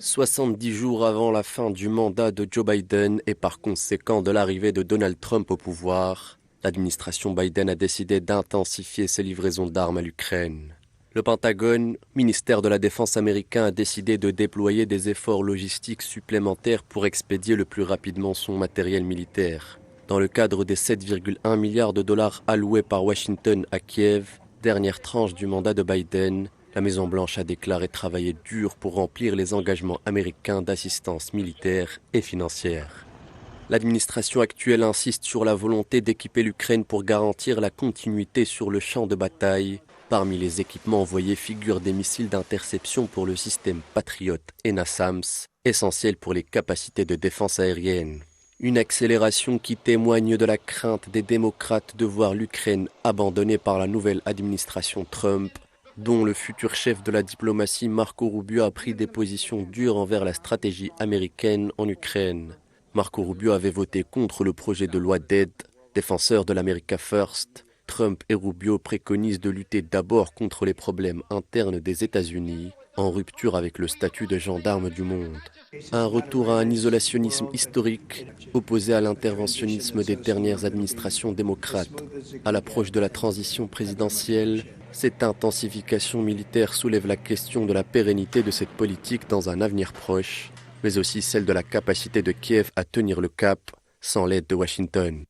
70 jours avant la fin du mandat de Joe Biden et par conséquent de l'arrivée de Donald Trump au pouvoir, l'administration Biden a décidé d'intensifier ses livraisons d'armes à l'Ukraine. Le Pentagone, ministère de la Défense américain, a décidé de déployer des efforts logistiques supplémentaires pour expédier le plus rapidement son matériel militaire. Dans le cadre des 7,1 milliards de dollars alloués par Washington à Kiev, dernière tranche du mandat de Biden, la Maison-Blanche a déclaré travailler dur pour remplir les engagements américains d'assistance militaire et financière. L'administration actuelle insiste sur la volonté d'équiper l'Ukraine pour garantir la continuité sur le champ de bataille. Parmi les équipements envoyés figurent des missiles d'interception pour le système Patriot et NASAMS, essentiels pour les capacités de défense aérienne. Une accélération qui témoigne de la crainte des démocrates de voir l'Ukraine abandonnée par la nouvelle administration Trump, dont le futur chef de la diplomatie Marco Rubio a pris des positions dures envers la stratégie américaine en Ukraine. Marco Rubio avait voté contre le projet de loi d'aide, défenseur de l'America First. Trump et Rubio préconisent de lutter d'abord contre les problèmes internes des États-Unis, en rupture avec le statut de gendarme du monde. Un retour à un isolationnisme historique, opposé à l'interventionnisme des dernières administrations démocrates. À l'approche de la transition présidentielle, cette intensification militaire soulève la question de la pérennité de cette politique dans un avenir proche, mais aussi celle de la capacité de Kiev à tenir le cap sans l'aide de Washington.